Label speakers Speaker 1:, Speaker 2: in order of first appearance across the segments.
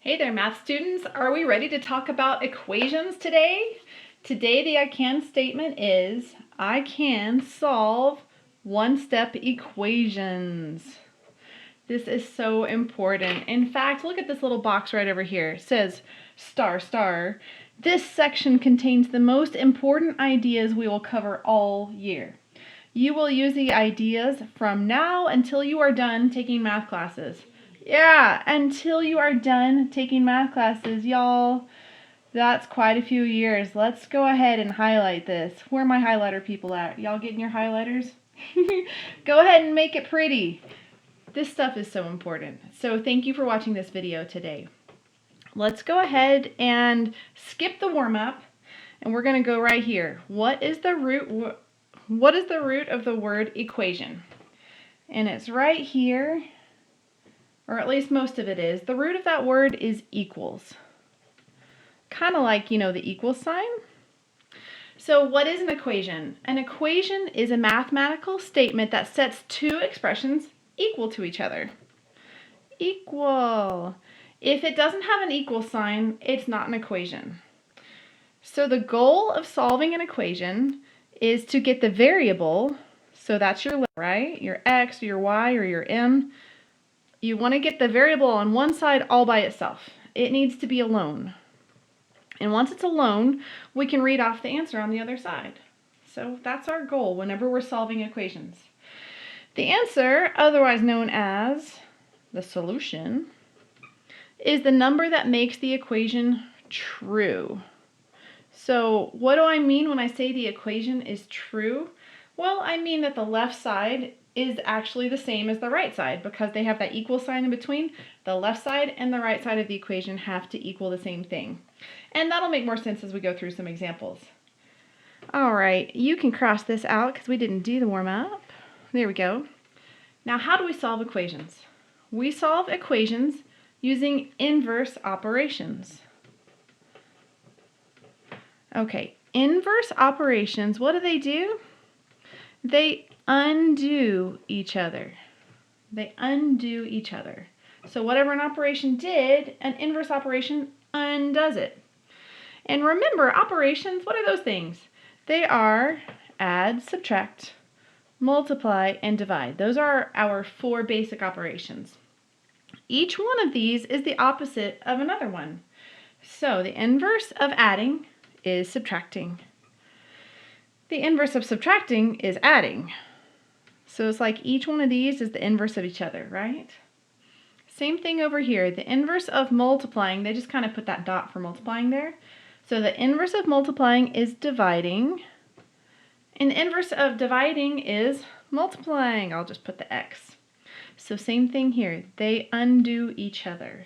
Speaker 1: Hey there, math students. Are we ready to talk about equations today? Today, the I can statement is, I can solve one-step equations. This is so important. In fact, look at this little box right over here. It says, star, star. This section contains the most important ideas we will cover all year. You will use the ideas from now until you are done taking math classes. Yeah, until you are done taking math classes, y'all. That's quite a few years. Let's go ahead and highlight this. Where are my highlighter people at? Y'all getting your highlighters? Go ahead and make it pretty. This stuff is so important. So thank you for watching this video today. Let's go ahead and skip the warm-up, and we're going to go right here. What is the root of the word equation? And it's right here, or at least most of it is. The root of that word is equals. Kind of like, the equal sign. So what is an equation? An equation is a mathematical statement that sets two expressions equal to each other. Equal. If it doesn't have an equal sign, it's not an equation. So the goal of solving an equation is to get the variable, so that's your, right? Your x, your y, or your m. You want to get the variable on one side all by itself. It needs to be alone. And once it's alone, we can read off the answer on the other side. So that's our goal whenever we're solving equations. The answer, otherwise known as the solution, is the number that makes the equation true. So what do I mean when I say the equation is true? Well, I mean that the left side is actually the same as the right side because they have that equal sign in between. The left side and the right side of the equation have to equal the same thing. And that'll make more sense as we go through some examples. All right, you can cross this out because we didn't do the warm-up. There we go. Now, how do we solve equations? We solve equations using inverse operations. Okay, inverse operations, what do? They undo each other. They undo each other. So whatever an operation did, an inverse operation undoes it. And remember, operations, what are those things? They are add, subtract, multiply, and divide. Those are our four basic operations. Each one of these is the opposite of another one. So the inverse of adding is subtracting. The inverse of subtracting is adding. So it's like each one of these is the inverse of each other, right? Same thing over here. The inverse of multiplying, they just kind of put that dot for multiplying there. So the inverse of multiplying is dividing. And the inverse of dividing is multiplying. I'll just put the X. So same thing here. They undo each other.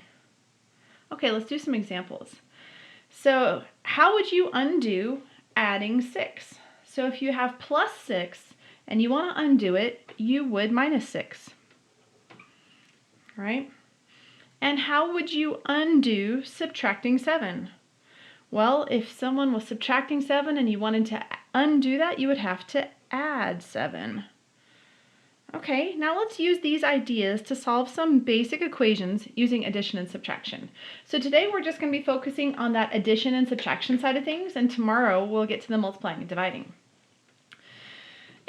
Speaker 1: Okay, let's do some examples. So how would you undo adding 6? So if you have plus 6 and you want to undo it, you would minus 6. Right? And how would you undo subtracting 7? Well, if someone was subtracting 7 and you wanted to undo that, you would have to add 7. Okay, now let's use these ideas to solve some basic equations using addition and subtraction. So today we're just going to be focusing on that addition and subtraction side of things, and tomorrow we'll get to the multiplying and dividing.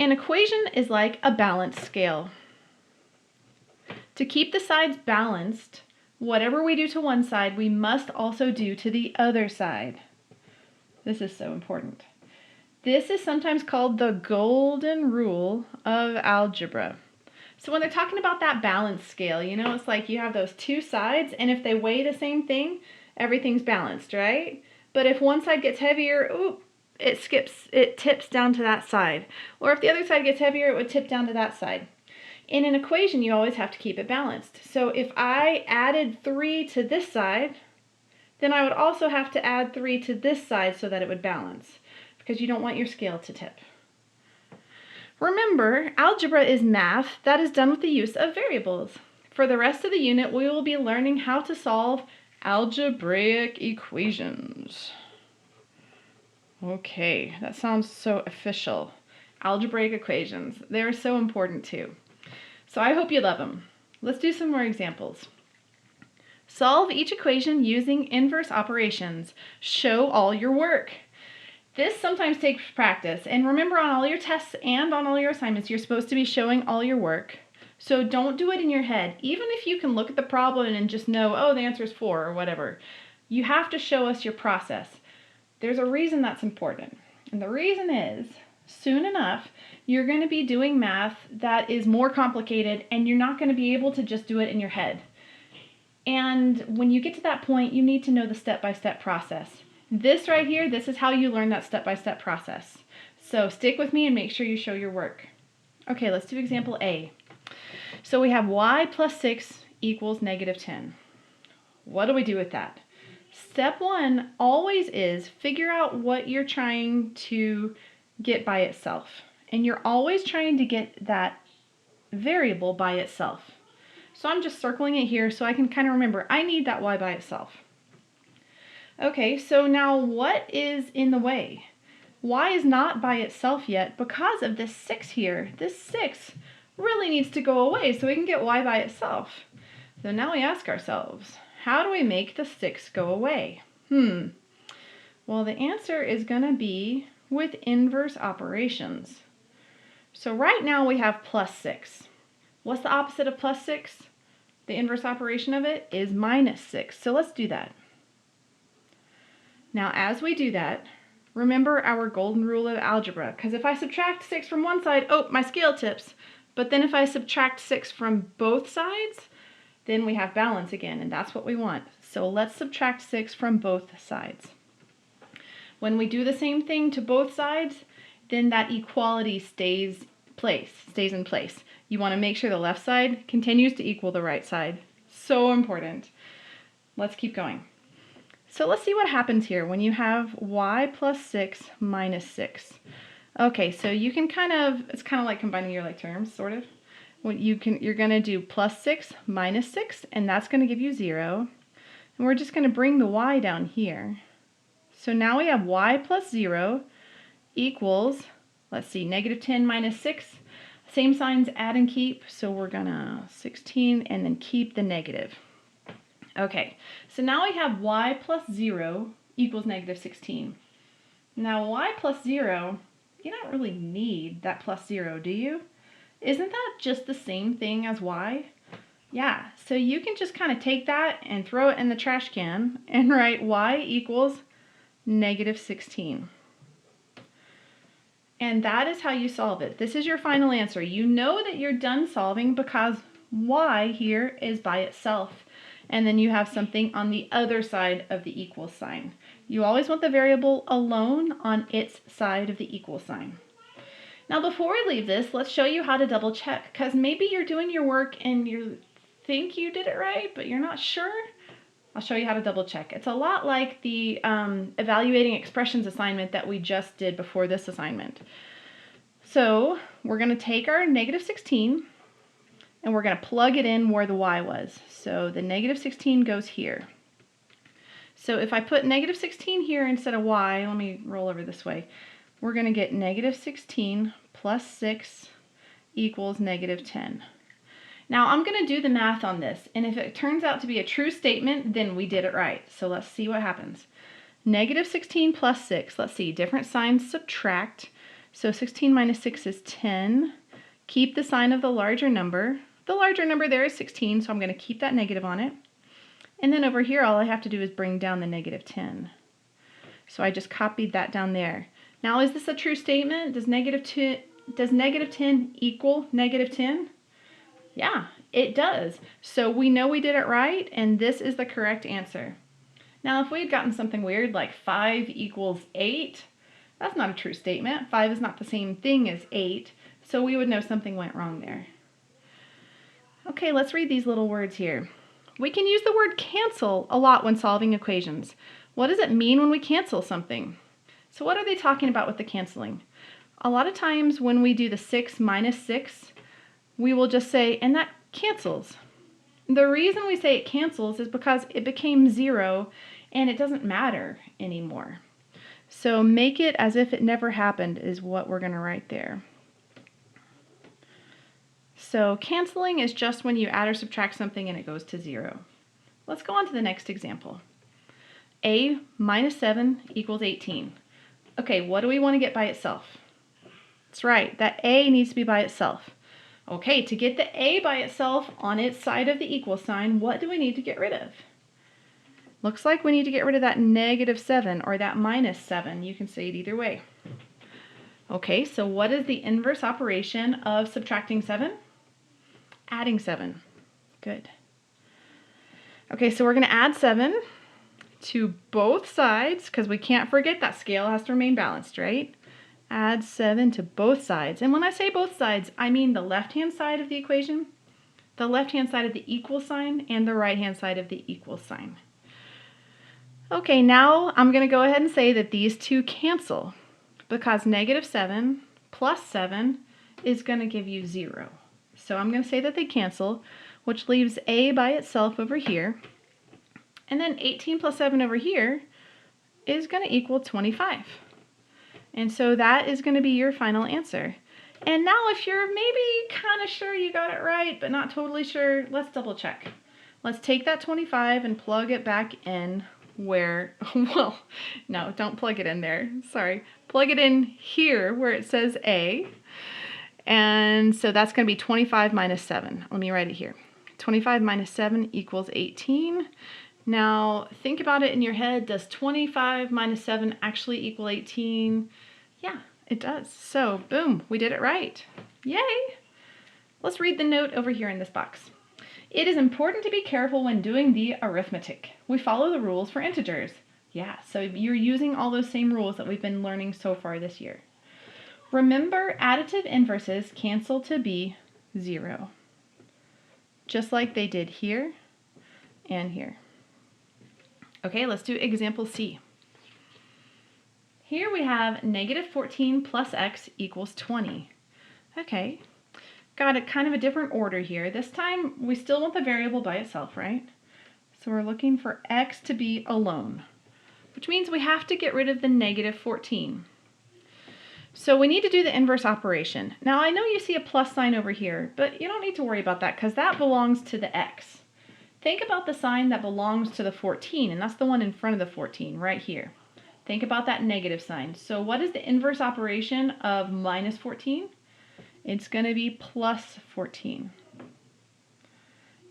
Speaker 1: An equation is like a balanced scale. To keep the sides balanced, whatever we do to one side, we must also do to the other side. This is so important. This is sometimes called the golden rule of algebra. So when they're talking about that balance scale, it's like you have those two sides, and if they weigh the same thing, everything's balanced, right? But if one side gets heavier, it tips down to that side. Or if the other side gets heavier, it would tip down to that side. In an equation, you always have to keep it balanced. So if I added 3 to this side, then I would also have to add 3 to this side so that it would balance, because you don't want your scale to tip. Remember, algebra is math that is done with the use of variables. For the rest of the unit, we will be learning how to solve algebraic equations. Okay, that sounds so official. Algebraic equations, they're so important too. So I hope you love them. Let's do some more examples. Solve each equation using inverse operations. Show all your work. This sometimes takes practice, and remember, on all your tests and on all your assignments, you're supposed to be showing all your work. So don't do it in your head. Even if you can look at the problem and just know, oh, the answer is 4 or whatever, you have to show us your process. There's a reason that's important. And the reason is, soon enough, you're going to be doing math that is more complicated, and you're not going to be able to just do it in your head. And when you get to that point, you need to know the step-by-step process. This right here, this is how you learn that step-by-step process. So stick with me and make sure you show your work. Okay, let's do example A. So we have y plus 6 equals negative 10. What do we do with that? Step 1 always is figure out what you're trying to get by itself. And you're always trying to get that variable by itself. So I'm just circling it here so I can kind of remember, I need that y by itself. Okay, so now what is in the way? Y is not by itself yet because of this 6 here. This 6 really needs to go away so we can get y by itself. So now we ask ourselves, how do we make the 6 go away? Well, the answer is going to be with inverse operations. So right now we have plus 6. What's the opposite of plus 6? The inverse operation of it is minus 6. So let's do that. Now, as we do that, remember our golden rule of algebra, because if I subtract 6 from one side, oh, my scale tips. But then if I subtract 6 from both sides, then we have balance again, and that's what we want. So let's subtract 6 from both sides. When we do the same thing to both sides, then that equality stays in place. You want to make sure the left side continues to equal the right side. So important. Let's keep going. So let's see what happens here when you have y plus 6 minus 6. Okay, so you can it's kind of like combining your like terms, sort of. You're going to do plus 6 minus 6, and that's going to give you 0. And we're just going to bring the y down here. So now we have y plus 0 equals, let's see, negative 10 minus 6. Same signs, add and keep, so we're going to 16 and then keep the negative. Okay, so now we have y plus 0 equals negative 16. Now y plus 0, you don't really need that plus 0, do you? Isn't that just the same thing as y? Yeah, so you can just kind of take that and throw it in the trash can and write y equals negative 16. And that is how you solve it. This is your final answer. You know that you're done solving because y here is by itself. And then you have something on the other side of the equal sign. You always want the variable alone on its side of the equal sign. Now before we leave this, let's show you how to double check, because maybe you're doing your work and you think you did it right, but you're not sure. I'll show you how to double check. It's a lot like the evaluating expressions assignment that we just did before this assignment. So we're going to take our negative 16 and we're going to plug it in where the y was. So the negative 16 goes here. So if I put negative 16 here instead of y, let me roll over this way, we're going to get negative 16 plus 6 equals negative 10. Now I'm going to do the math on this, and if it turns out to be a true statement, then we did it right. So let's see what happens. Negative 16 plus 6, let's see, different signs subtract. So 16 minus 6 is 10. Keep the sign of the larger number. The larger number there is 16, so I'm going to keep that negative on it. And then over here, all I have to do is bring down the negative 10. So I just copied that down there. Now, is this a true statement? Does negative 10 equal negative 10? Yeah, it does. So we know we did it right, and this is the correct answer. Now, if we had gotten something weird like 5 equals 8, that's not a true statement. 5 is not the same thing as 8, so we would know something went wrong there. Okay, let's read these little words here. We can use the word cancel a lot when solving equations. What does it mean when we cancel something? So what are they talking about with the canceling? A lot of times when we do the 6 minus 6, we will just say, and that cancels. The reason we say it cancels is because it became 0 and it doesn't matter anymore. So make it as if it never happened is what we're going to write there. So canceling is just when you add or subtract something and it goes to 0. Let's go on to the next example. A minus 7 equals 18. Okay, what do we want to get by itself? That's right, that A needs to be by itself. Okay, to get the A by itself on its side of the equal sign, what do we need to get rid of? Looks like we need to get rid of that negative 7 or that minus 7. You can say it either way. Okay, so what is the inverse operation of subtracting 7? Adding 7. Good. Okay, so we're going to add 7 to both sides because we can't forget that scale has to remain balanced, right? Add 7 to both sides. And when I say both sides, I mean the left-hand side of the equation, the left-hand side of the equal sign, and the right-hand side of the equal sign. Okay, now I'm going to go ahead and say that these two cancel because negative 7 plus 7 is going to give you 0. So I'm going to say that they cancel, which leaves A by itself over here. And then 18 plus 7 over here is going to equal 25. And so that is going to be your final answer. And now if you're maybe kind of sure you got it right, but not totally sure, let's double check. Let's take that 25 and plug it back in where, well, no, don't plug it in there. Sorry. Plug it in here where it says A. And so that's going to be 25 minus 7. Let me write it here. 25 minus 7 equals 18. Now, think about it in your head. Does 25 minus 7 actually equal 18? Yeah, it does. So, boom, we did it right. Yay! Let's read the note over here in this box. It is important to be careful when doing the arithmetic. We follow the rules for integers. Yeah, so you're using all those same rules that we've been learning so far this year. Remember, additive inverses cancel to be 0. Just like they did here and here. Okay, let's do example C. Here we have negative 14 plus x equals 20. Okay, got a kind of a different order here. This time we still want the variable by itself, right? So we're looking for x to be alone, which means we have to get rid of the negative 14. So we need to do the inverse operation. Now I know you see a plus sign over here, but you don't need to worry about that because that belongs to the x. Think about the sign that belongs to the 14, and that's the one in front of the 14 right here. Think about that negative sign. So what is the inverse operation of minus 14? It's going to be plus 14.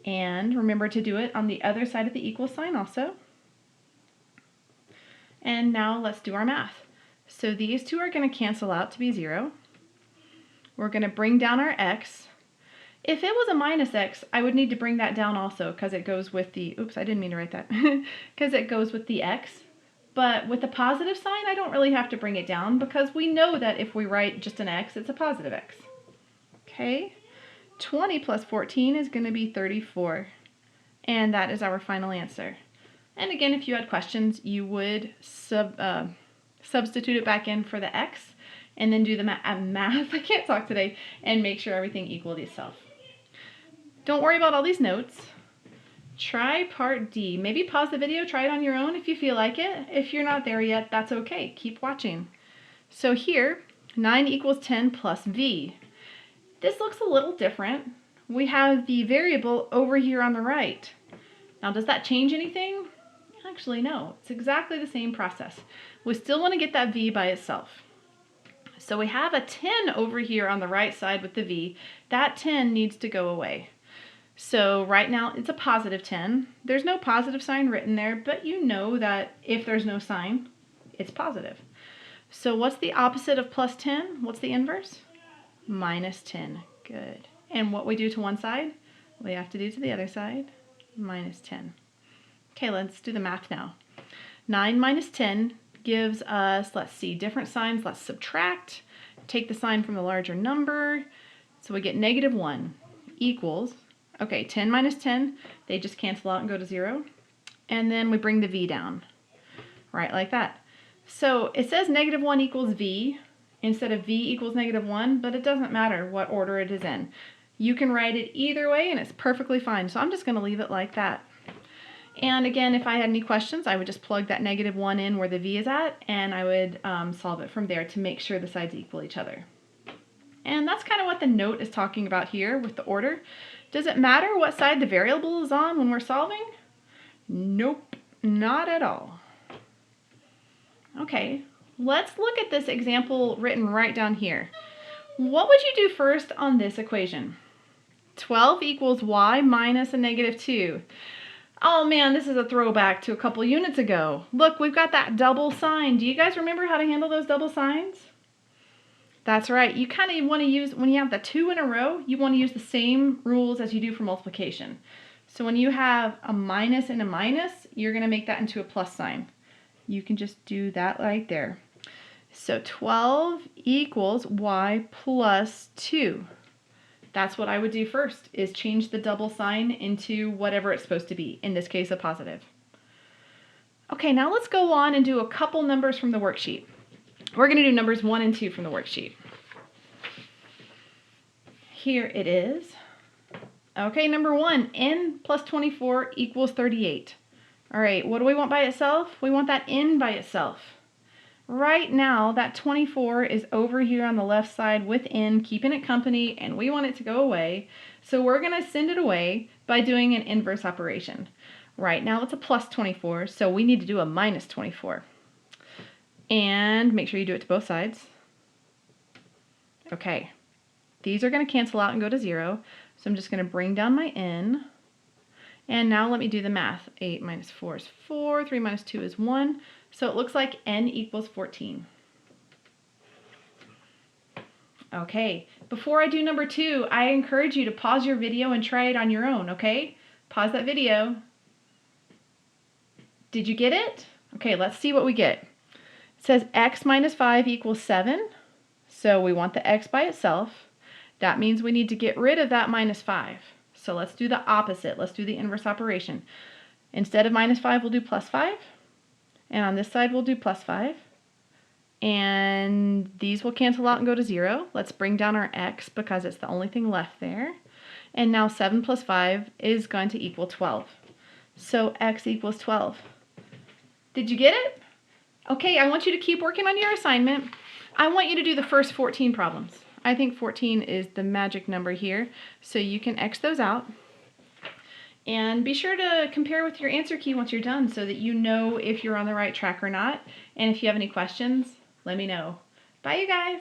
Speaker 1: And remember to do it on the other side of the equal sign also. And now let's do our math. So these two are going to cancel out to be 0. We're going to bring down our x. If it was a minus x, I would need to bring that down also because it goes with the, oops, I didn't mean to write that, because it goes with the x. But with the positive sign, I don't really have to bring it down because we know that if we write just an x, it's a positive x. Okay, 20 plus 14 is going to be 34. And that is our final answer. And again, if you had questions, you would substitute it back in for the x and then do the math, I can't talk today, and make sure everything equaled itself. Don't worry about all these notes. Try part D. Maybe pause the video, try it on your own if you feel like it. If you're not there yet, that's okay. Keep watching. So here, 9 equals 10 plus v. This looks a little different. We have the variable over here on the right. Now, does that change anything? Actually, no. It's exactly the same process. We still want to get that v by itself. So we have a 10 over here on the right side with the v. That 10 needs to go away. So right now it's a positive 10. There's no positive sign written there, but you know that if there's no sign, it's positive. So what's the opposite of plus 10? What's the inverse? Minus 10. Good. And what we do to one side, we have to do to the other side. Minus 10. Okay, let's do the math now. 9 minus 10 gives us, let's see, different signs. Let's subtract. Take the sign from the larger number. So we get negative 1 equals, okay, 10 minus 10, they just cancel out and go to 0. And then we bring the v down, right like that. So it says negative 1 equals v instead of v equals negative 1, but it doesn't matter what order it is in. You can write it either way and it's perfectly fine. So I'm just going to leave it like that. And again, if I had any questions, I would just plug that negative 1 in where the v is at, and I would solve it from there to make sure the sides equal each other. And that's kind of what the note is talking about here with the order. Does it matter what side the variable is on when we're solving? Nope, not at all. Okay, let's look at this example written right down here. What would you do first on this equation? 12 equals y minus a negative 2. Oh man, this is a throwback to a couple units ago. Look, we've got that double sign. Do you guys remember how to handle those double signs? That's right. You kind of want to use, when you have the 2 in a row, you want to use the same rules as you do for multiplication. So when you have a minus and a minus, you're going to make that into a plus sign. You can just do that right there. So 12 equals y plus 2. That's what I would do first, is change the double sign into whatever it's supposed to be, in this case a positive. Okay, now let's go on and do a couple numbers from the worksheet. We're going to do numbers 1 and 2 from the worksheet. Here it is. Okay, number 1, n plus 24 equals 38. All right, what do we want by itself? We want that n by itself. Right now, that 24 is over here on the left side with n, keeping it company, and we want it to go away. So we're going to send it away by doing an inverse operation. Right now, it's a plus 24, so we need to do a minus 24. And make sure you do it to both sides. Okay, these are going to cancel out and go to 0, so I'm just going to bring down my n. And now let me do the math. 8 minus 4 is 4, 3 minus 2 is 1. So it looks like n equals 14. Okay, before I do number 2, I encourage you to pause your video and try it on your own, okay? Pause that video. Did you get it? Okay, let's see what we get. It says x minus 5 equals 7. So we want the x by itself. That means we need to get rid of that minus 5. So let's do the opposite. Let's do the inverse operation. Instead of minus 5, we'll do plus 5. And on this side, we'll do plus 5. And these will cancel out and go to 0. Let's bring down our x because it's the only thing left there. And now 7 plus 5 is going to equal 12. So x equals 12. Did you get it? Okay, I want you to keep working on your assignment. I want you to do the first 14 problems. I think 14 is the magic number here, so you can X those out. And be sure to compare with your answer key once you're done so that you know if you're on the right track or not. And if you have any questions, let me know. Bye, you guys.